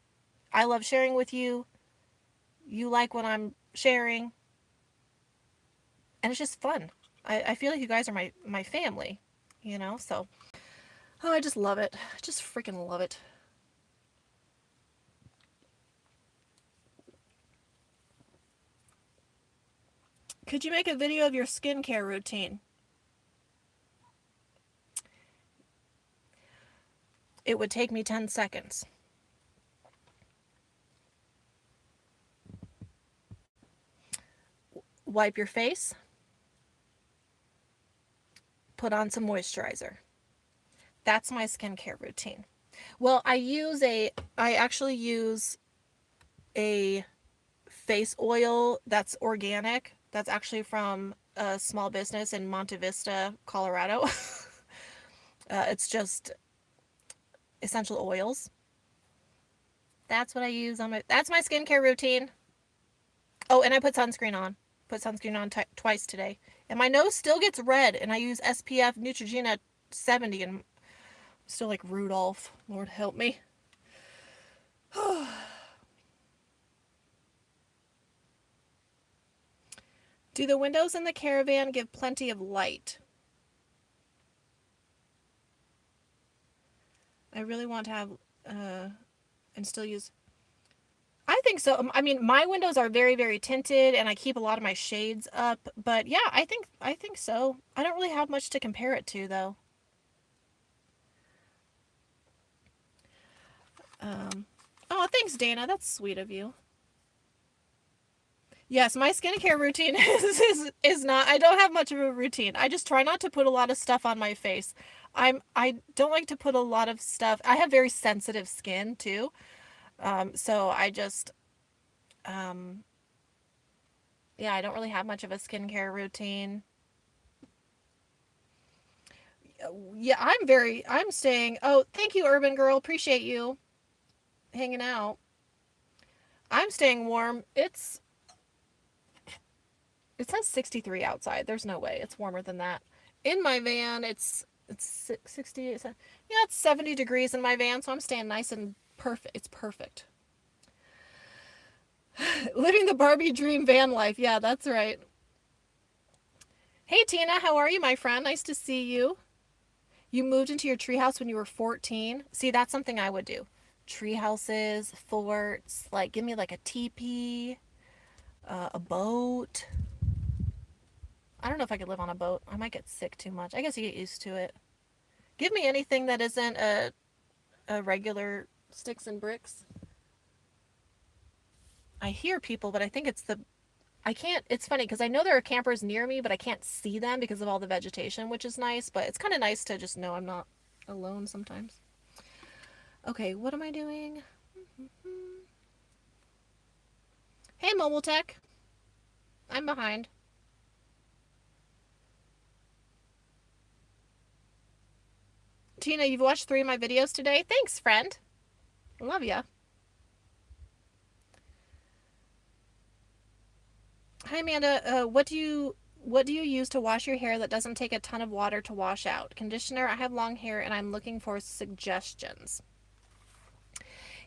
I love sharing with you. You like what I'm sharing. And it's just fun. I feel like you guys are my family, you know? So, oh, I just love it. I just freaking love it. Could you make a video of your skincare routine? It would take me 10 seconds. Wipe your face. Put on some moisturizer. That's my skincare routine. Well, I actually use a face oil that's organic. That's actually from a small business in Monte Vista, Colorado. It's just essential oils. That's what I use on that's my skincare routine. Oh, and I put sunscreen on. Put sunscreen on twice today. And my nose still gets red, and I use SPF Neutrogena 70, and I'm still like Rudolph. Lord help me. Do the windows in the caravan give plenty of light? I really want to have, and still use. I think so. I mean, my windows are very, very tinted, and I keep a lot of my shades up. But yeah, I think so. I don't really have much to compare it to, though. Oh, thanks, Dana. That's sweet of you. Yes, my skincare routine is not. I don't have much of a routine. I just try not to put a lot of stuff on my face. I don't like to put a lot of stuff. I have very sensitive skin too. So I just um yeah, I don't really have much of a skincare routine. Yeah, I'm staying. Oh, thank you, Urban Girl. Appreciate you hanging out. I'm staying warm. It says 63 outside. There's no way it's warmer than that. In my van, it's 60. Yeah, it's 70 degrees in my van, so I'm staying nice and perfect. It's perfect. Living the Barbie dream van life. Yeah, that's right. Hey Tina, how are you, my friend? Nice to see you. You moved into your treehouse when you were 14. See, that's something I would do. Tree houses, forts, like give me like a teepee, a boat. I don't know if I could live on a boat. I might get sick too much. I guess you get used to it. Give me anything that isn't a regular sticks and bricks. I hear people, but I think it's the I can't. It's funny because I know there are campers near me, but I can't see them because of all the vegetation, which is nice. But it's kind of nice to just know I'm not alone sometimes. Okay, what am I doing? Hey, Mobile Tech. I'm behind. Tina, you've watched 3 of my videos today. Thanks, friend. Love ya. Hi, Amanda. What do you use to wash your hair that doesn't take a ton of water to wash out? Conditioner. I have long hair and I'm looking for suggestions.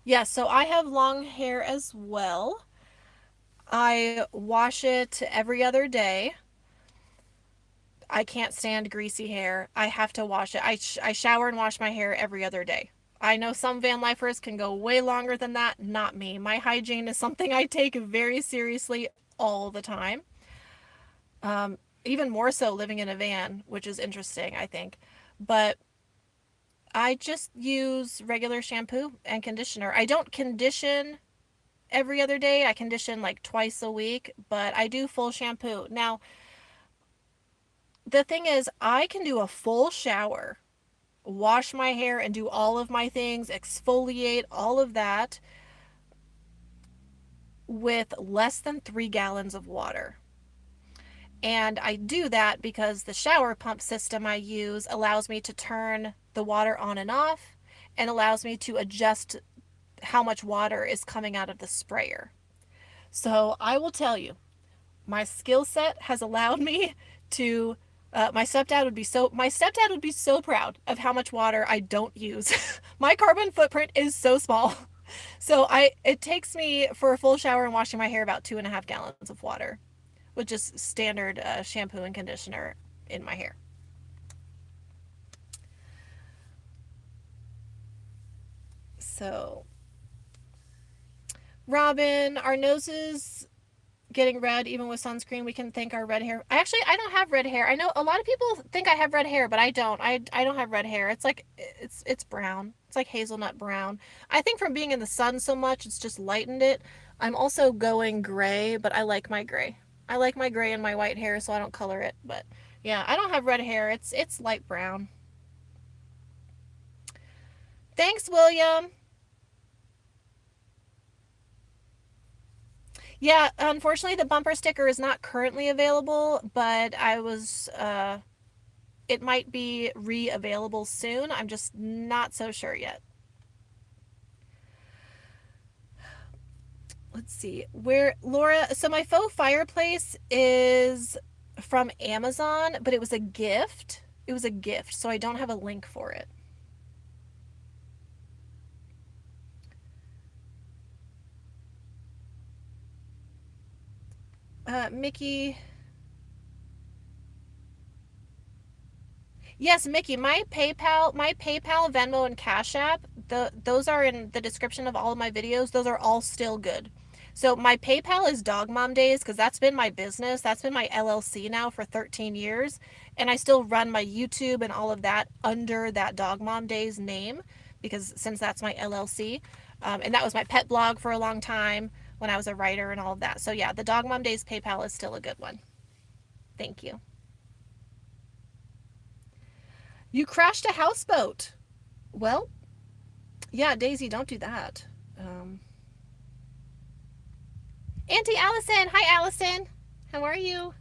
Yes, so I have long hair as well. I wash it every other day. I can't stand greasy hair. I have to wash it. I shower and wash my hair every other day. I know some van lifers can go way longer than that. Not me. My hygiene is something I take very seriously all the time. Even more so living in a van, which is interesting, I think. But I just use regular shampoo and conditioner. I don't condition every other day. I condition like twice a week, but I do full shampoo. Now, the thing is, I can do a full shower, wash my hair, and do all of my things, exfoliate, all of that with less than 3 gallons of water. And I do that because the shower pump system I use allows me to turn the water on and off and allows me to adjust how much water is coming out of the sprayer. So I will tell you, my skill set has allowed me to my stepdad would be so proud of how much water I don't use. My carbon footprint is so small. So it takes me for a full shower and washing my hair about 2.5 gallons of water, with just standard shampoo and conditioner in my hair. So, Robin, our noses getting red even with sunscreen. We can thank our red hair. I don't have red hair. I know a lot of people think I have red hair, but I don't. I don't have red hair. It's like it's brown. It's like hazelnut brown. I think from being in the sun so much, it's just lightened it. I'm also going gray, but I like my gray. I like my gray and my white hair, so I don't color it. But yeah, I don't have red hair. It's light brown. Thanks, William. Yeah, unfortunately, the bumper sticker is not currently available, but it might be re-available soon. I'm just not so sure yet. Let's see. Where, Laura, so my faux fireplace is from Amazon, but it was a gift. It was a gift, so I don't have a link for it. Mickey. Yes, Mickey, my PayPal, Venmo, and Cash App, those are in the description of all of my videos. Those are all still good. So my PayPal is Dog Mom Days because that's been my business. That's been my LLC now for 13 years. And I still run my YouTube and all of that under that Dog Mom Days name because since that's my LLC. And that was my pet blog for a long time when I was a writer and all of that. So yeah, the Dog Mom Days PayPal is still a good one. Thank you. You crashed a houseboat. Well, yeah, Daisy, don't do that. Auntie Allison. Hi, Allison. How are you?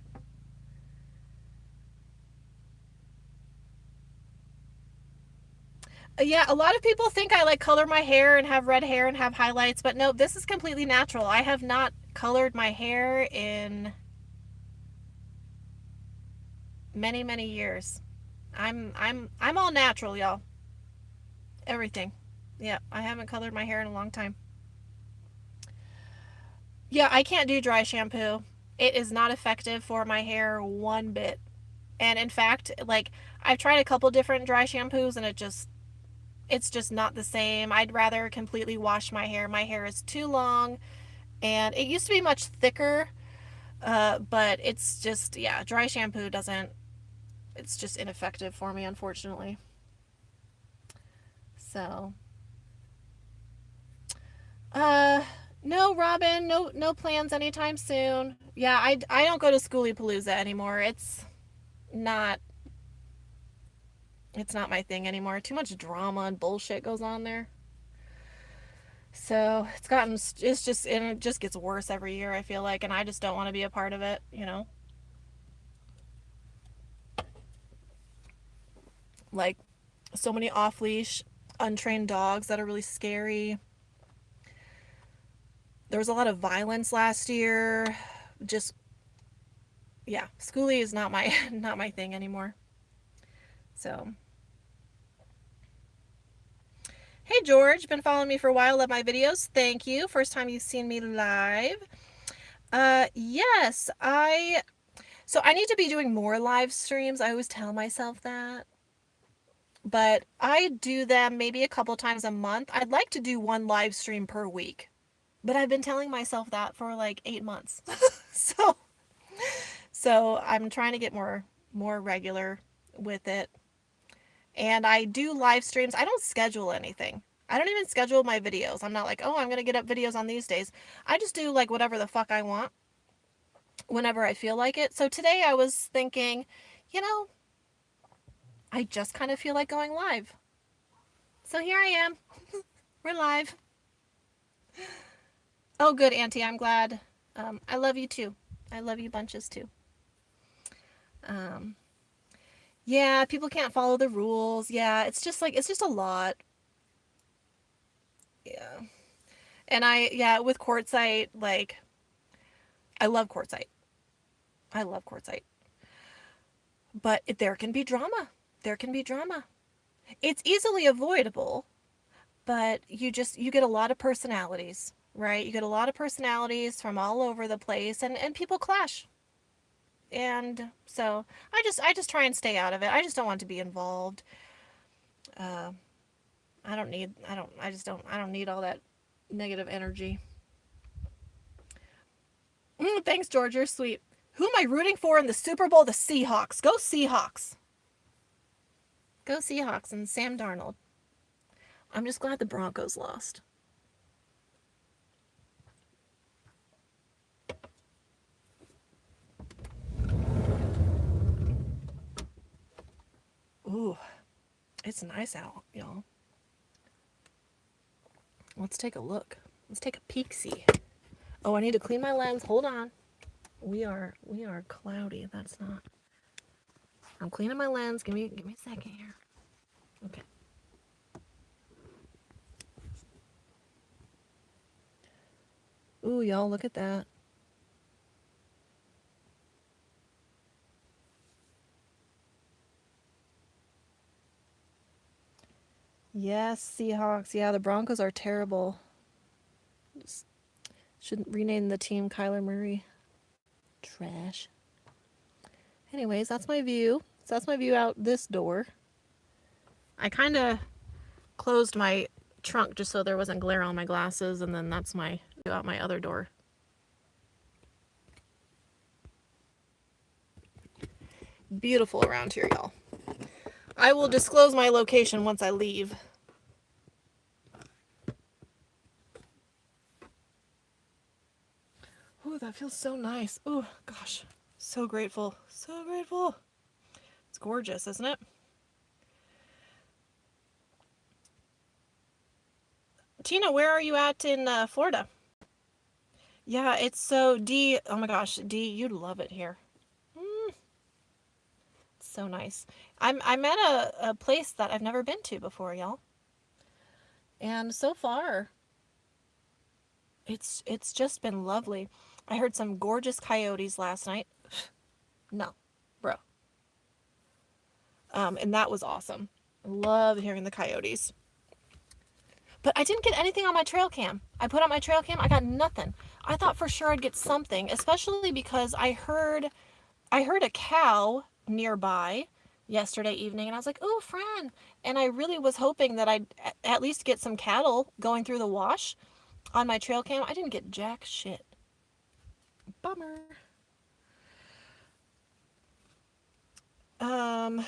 Yeah, a lot of people think I like color my hair and have red hair and have highlights, but no, this is completely natural. I have not colored my hair in many, many years. I'm all natural, y'all. Everything. Yeah, I haven't colored my hair in a long time. Yeah, I can't do dry shampoo. It is not effective for my hair one bit. And in fact, like I've tried a couple different dry shampoos and it's just not the same. I'd rather completely wash my hair. My hair is too long and it used to be much thicker. But it's just, yeah, dry shampoo doesn't, it's just ineffective for me, unfortunately. So, uh, no, Robin, no plans anytime soon. Yeah, I don't go to Schoolie Palooza anymore. Not, it's not my thing anymore. Too much drama and bullshit goes on there. So it's just, and it just gets worse every year, I feel like, and I just don't want to be a part of it, you know? Like, so many off leash, untrained dogs that are really scary. There was a lot of violence last year. Just, yeah, Schoolie is not my, not my thing anymore. So, hey George, been following me for a while, love my videos. Thank you. First time you've seen me live. Yes, so I need to be doing more live streams. I always tell myself that. But I do them maybe a couple times a month. I'd like to do one live stream per week. But I've been telling myself that for like 8 months. so so I'm trying to get more regular with it. And I do live streams. I don't schedule anything. I don't even schedule my videos. I'm not like, "Oh, I'm going to get up videos on these days." I just do like whatever the fuck I want whenever I feel like it. So today I was thinking, you know, I just kind of feel like going live. So here I am. We're live. Oh, good, Auntie. I'm glad. I love you too. I love you bunches too. Um, yeah, people can't follow the rules. Yeah, it's just like, it's just a lot. Yeah. And yeah, with Quartzite, like, I love Quartzite. I love Quartzite. But there can be drama. There can be drama. It's easily avoidable, but you get a lot of personalities, right? You get a lot of personalities from all over the place, and people clash. And so I just try and stay out of it. I just don't want to be involved. Uh, I don't need all that negative energy. Thanks, George. You're sweet. Who am I rooting for in the Super Bowl? The Seahawks. Go Seahawks. Go Seahawks and Sam Darnold. I'm just glad the Broncos lost. Ooh, it's nice out, y'all. Let's take a look. Let's take a peek see. Oh, I need to clean my lens. Hold on. We are cloudy. That's not. I'm cleaning my lens. Give me a second here. Okay. Ooh, y'all, look at that. Yes, Seahawks. Yeah, the Broncos are terrible. Just shouldn't rename the team Kyler Murray. Trash. Anyways, that's my view. So that's my view out this door. I kind of closed my trunk just so there wasn't glare on my glasses, and then that's my view out my other door. Beautiful around here, y'all. I will disclose my location once I leave. Ooh, that feels so nice. Ooh, gosh. So grateful. So grateful. It's gorgeous, isn't it? Tina, where are you at in Florida? Yeah, it's so D. Oh my gosh, D, you'd love it here. It's so nice. I'm at a place that I've never been to before, y'all. And so far, it's just been lovely. I heard some gorgeous coyotes last night. No, bro. And that was awesome. I love hearing the coyotes. But I didn't get anything on my trail cam. I put on my trail cam, I got nothing. I thought for sure I'd get something, especially because I heard a cow nearby yesterday evening, and I was like, "Oh, Fran!" And I really was hoping that I'd at least get some cattle going through the wash on my trail cam. I didn't get jack shit. Bummer. Um,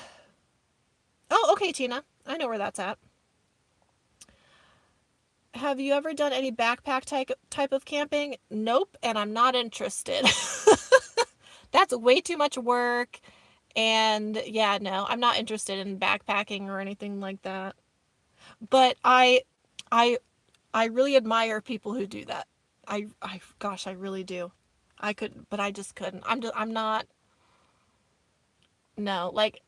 oh, okay, Tina. I know where that's at. Have you ever done any backpack type of camping? Nope, and I'm not interested. That's way too much work. And yeah, no, I'm not interested in backpacking or anything like that. But I I really admire people who do that. Gosh, I really do. I could, but I just couldn't. I'm not. No, like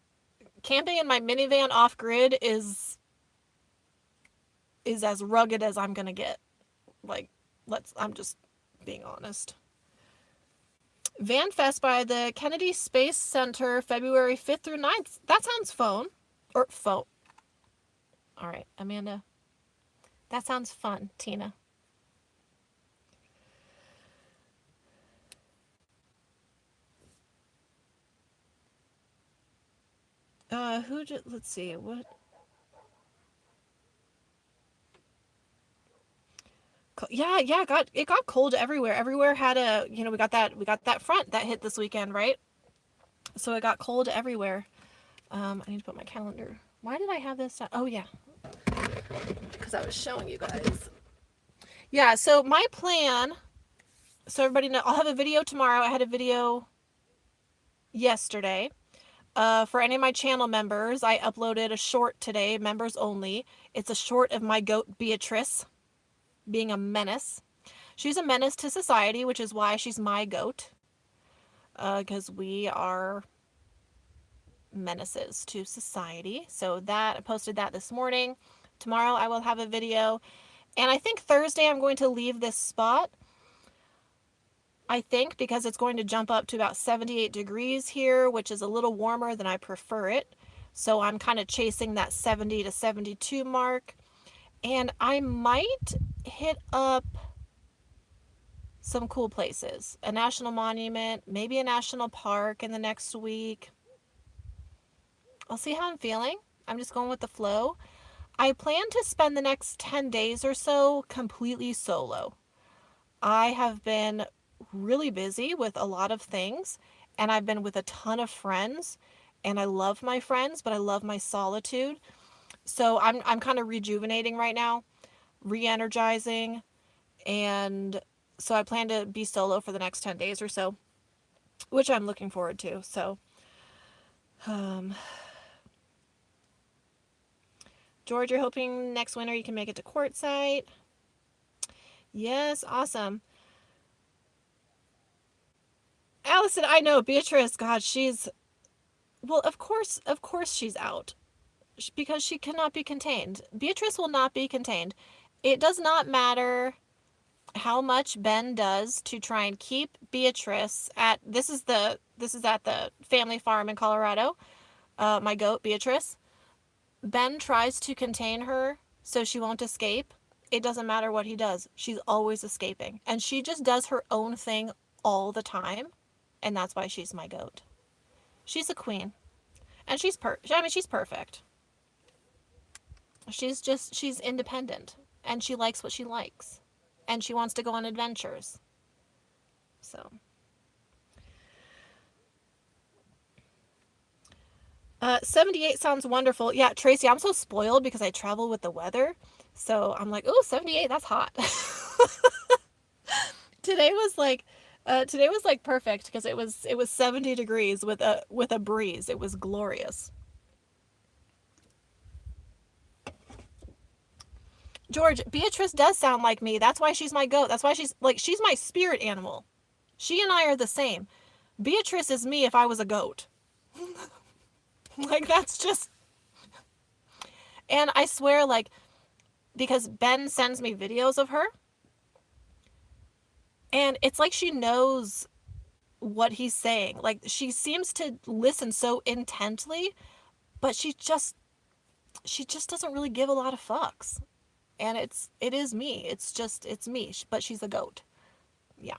camping in my minivan off grid is as rugged as I'm gonna get. Like, I'm just being honest. Van Fest by the Kennedy Space Center, February 5th through 9th. That sounds phone. Or phone. All right, Amanda. That sounds fun, Tina. Let's see, what? Yeah, yeah, it got cold everywhere. Everywhere had we got that front that hit this weekend, right? So it got cold everywhere. I need to put my calendar. Why did I have this? Oh yeah, because I was showing you guys. Yeah, so my plan. So everybody know, I'll have a video tomorrow. I had a video yesterday. For any of my channel members, I uploaded a short today, members only. It's a short of my goat Beatrice being a menace. She's a menace to society, which is why she's my goat. Because we are menaces to society. So that I posted that this morning. Tomorrow I will have a video. And I think Thursday I'm going to leave this spot. I think because it's going to jump up to about 78 degrees here, which is a little warmer than I prefer it. So I'm kind of chasing that 70 to 72 mark. And I might hit up some cool places. A national monument, maybe a national park in the next week. I'll see how I'm feeling. I'm just going with the flow. I plan to spend the next 10 days or so completely solo. I have been really busy with a lot of things, and I've been with a ton of friends, and I love my friends, but I love my solitude. So I'm kind of rejuvenating right now, re-energizing, and so I plan to be solo for the next 10 days or so, which I'm looking forward to. So, um, George, you're hoping next winter you can make it to Quartzsite. Yes, awesome. Allison, I know Beatrice. God, she's well. Of course, she's out because she cannot be contained. Beatrice will not be contained. It does not matter how much Ben does to try and keep Beatrice at this is at the family farm in Colorado. My goat Beatrice. Ben tries to contain her so she won't escape. It doesn't matter what he does. She's always escaping. And she just does her own thing all the time. And that's why she's my goat. She's a queen. And she's perfect. She's independent. And she likes what she likes. And she wants to go on adventures. So. 78 sounds wonderful. Yeah, Tracy, I'm so spoiled because I travel with the weather. So I'm like, oh, 78, that's hot. today was like today was like perfect because it was 70 degrees with a breeze. It was glorious. George, Beatrice does sound like me. That's why she's my goat. That's why she's my spirit animal. She and I are the same. Beatrice is me if I was a goat. Like that's just and I swear like because Ben sends me videos of her and it's like she knows what he's saying. Like she seems to listen so intently, but she just doesn't really give a lot of fucks. And it is me. It's me, but she's a goat. Yeah.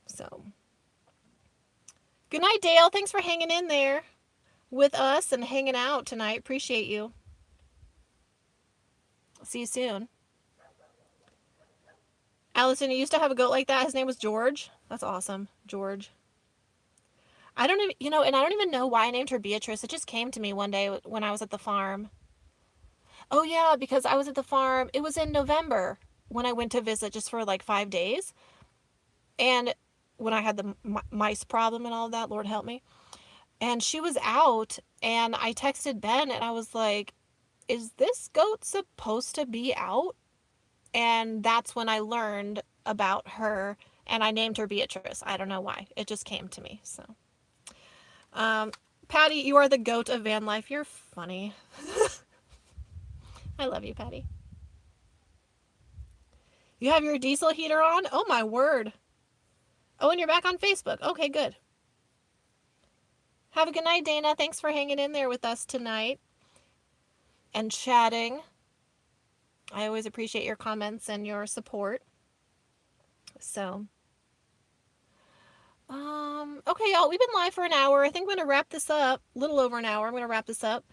So, good night, Dale. Thanks for hanging in there with us and hanging out tonight. Appreciate you. See you soon. Allison, you used to have a goat like that. His name was George. That's awesome. George. I don't even, and I don't even know why I named her Beatrice. It just came to me one day when I was at the farm. Oh, yeah, because I was at the farm. It was in November when I went to visit just for like 5 days. And when I had the mice problem and all that, Lord help me. And she was out, and I texted Ben and I was like, is this goat supposed to be out? And that's when I learned about her, and I named her Beatrice. I don't know why. It just came to me. So, Patty, you are the goat of van life. You're funny. I love you, Patty. You have your diesel heater on? Oh, my word. Oh, and you're back on Facebook. Okay, good. Have a good night, Dana. Thanks for hanging in there with us tonight and chatting. I always appreciate your comments and your support. So, okay, y'all, we've been live for an hour. I think I'm going to wrap this up. A little over an hour. I'm going to wrap this up.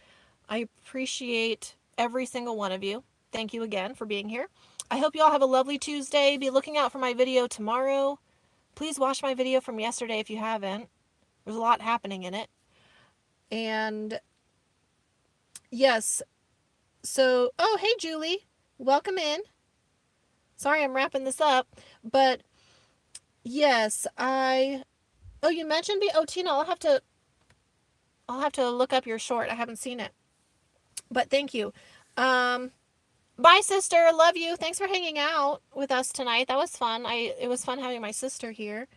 I appreciate every single one of you. Thank you again for being here. I hope you all have a lovely Tuesday. Be looking out for my video tomorrow. Please watch my video from yesterday if you haven't. There's a lot happening in it. And yes, so, oh, hey, Julie. Welcome in. Sorry I'm wrapping this up, but yes, oh, you mentioned me. Oh, Tina, I'll have to look up your short. I haven't seen it. But thank you. Bye, sister. Love you. Thanks for hanging out with us tonight. That was fun. It was fun having my sister here.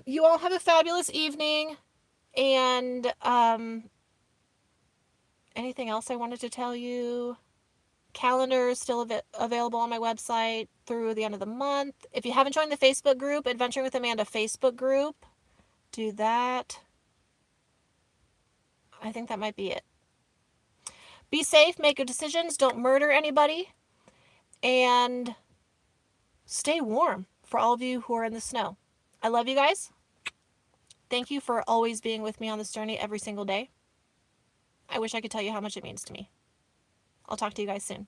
You all have a fabulous evening. And anything else I wanted to tell you? Calendar is still available on my website through the end of the month. If you haven't joined the Facebook group, Adventuring with Amanda Facebook group, do that. I think that might be it. Be safe, make good decisions, don't murder anybody, and stay warm for all of you who are in the snow. I love you guys. Thank you for always being with me on this journey every single day. I wish I could tell you how much it means to me. I'll talk to you guys soon.